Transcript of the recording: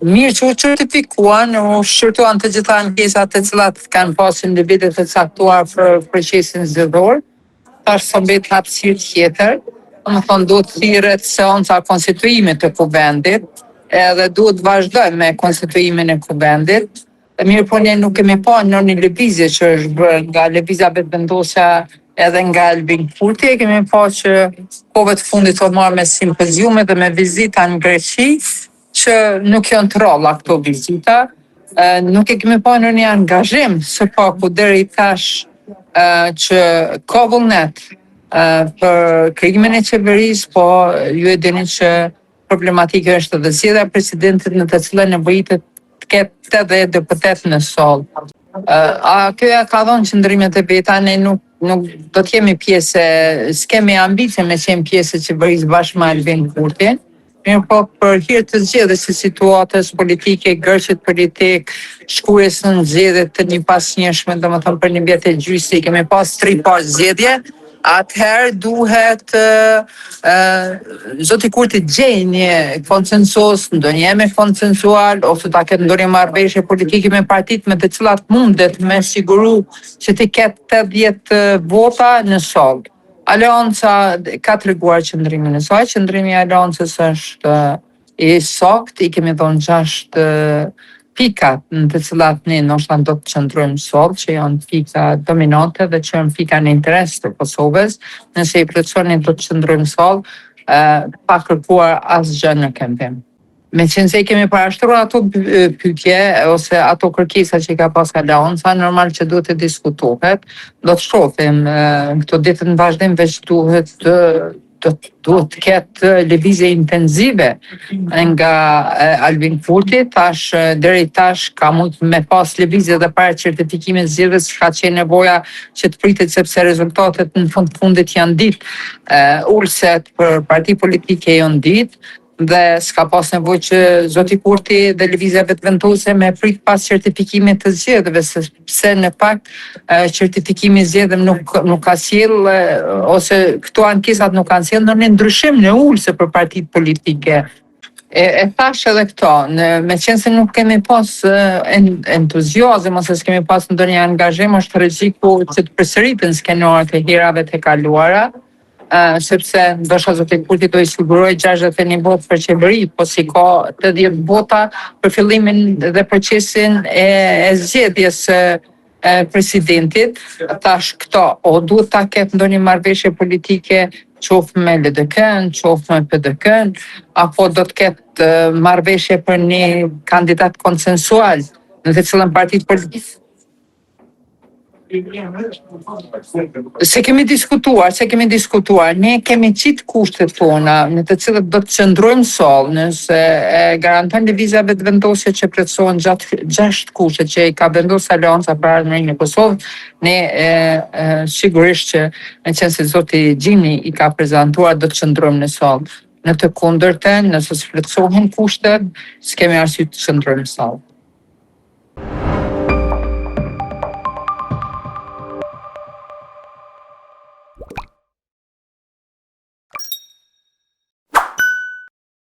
Mirë që u certifikuan, u shqyrtuan të gjitha ankesat të cilat kanë pasur në vitet e caktuar për procesin zgjedhor. Tash sa mbet hapësirë tjetër, domethënë duhet thirret seanca konstituimit të kuvendit, edhe duhet vazhdojmë me konstituimin e kuvendit. Mirë po ne nuk kemi pa në një lëvizje që është bërë nga lëvizja vetëvendosja edhe nga Albin Kurti, kemi pa që kohëve të fundit u marrë me simpoziume dhe me vizita në Greqi, që nuk janë të ralla këto vizita. Nuk e kemi pa në një angazhim së paku deri tash që ka vullnet për krijimin e qeverisë, po ju e dini që problematike është edhe zgjedhja e presidentit në të cilën nevojitet të ketë edhe deputet në soll. Kjo ja ka dhënë qëndrimet e veta, ne nuk do të jemi pjesë, s'kemi ambicie me qenë pjesë e qeverisë bashkë me Albin Kurtin. Mirë po për hir të zgjedhjes së situatës politike, gërqet politik, shkurjes në zgjedhje të një pasnjëshme, domethënë për një vjet e gjysmë kemi pas 3 pas zgjedhje, atëherë duhet zoti Kurti gjejë një konsensus, ndonjëherë konsensual, ose ta ketë ndonjë marrëveshje politike me partitë me të cilat mundet me siguru që të ketë 80 vota në soll. Aleanca ka treguar qëndrimin e saj, qëndrimi i Aleancës është i saktë, i kemi dhënë 6 pikat në të cilat ne ndoshta do të qëndrojmë sot, që janë pika dominante dhe që janë pika në interes të Kosovës. Nëse i plotësoni do të qëndrojmë sot, pa kërkuar asgjë në kempim. Meqense i kemi parashtruar ato pyetje ose ato kërkesa që ka pas Aleanca, normal që duhet të diskutohet. Do të shohim këto ditë në vazhdim, veç duhet të ketë lëvizje intenzive nga Albin Kurti. Deri tash ka mund me pas lëvizje dhe para certifikimit zgjedhjes, ka qenë nevoja që të pritet sepse rezultatet në fundit janë ditë, ulset për parti politike janë ditë, dhe s'ka pas nevojë që zoti Kurti dhe lëvizja vetëvendose me prit pas certifikimit të zgjedhjeve, sepse në fakt certifikimi i zgjedhjeve nuk ka sjell ose këto ankesat nuk kanë sjell ndonjë ndryshim në ulse për partitë politike. E thash edhe këto, meqense nuk kemi pas entuziazëm ose s'kemi pas ndonjë angazhim, është rreziku që të përsëriten skenaret e herave të kaluara. Sepse ndoshta zoti Kurti do i siguroj 61 votë për qeveri, po si ka 80 vota për fillimin dhe procesin e zgjedhjes së presidentit. Tash këto, o duhet ta ketë ndonjë marrëveshje politike, qoftë me LDK-n, qoftë me PDK-n, apo do të ketë marrëveshje për një kandidat konsensual në të cilën partitë politike. Se kemi diskutuar, ne kemi qitë kushtet tona në të cilët do të qëndrojmë soll, nëse garantojnë lëvizja vetëvendosje që plotësohen 6 kushtet që i ka vendosur Aleanca për ardhmërinë e Kosovës, ne sigurisht që nëse zoti Gjini i ka prezantuar do të qëndrojmë në soll. Në të kundërtën, nëse plotësohen kushtet, s'kemi arsye të qëndrojmë soll.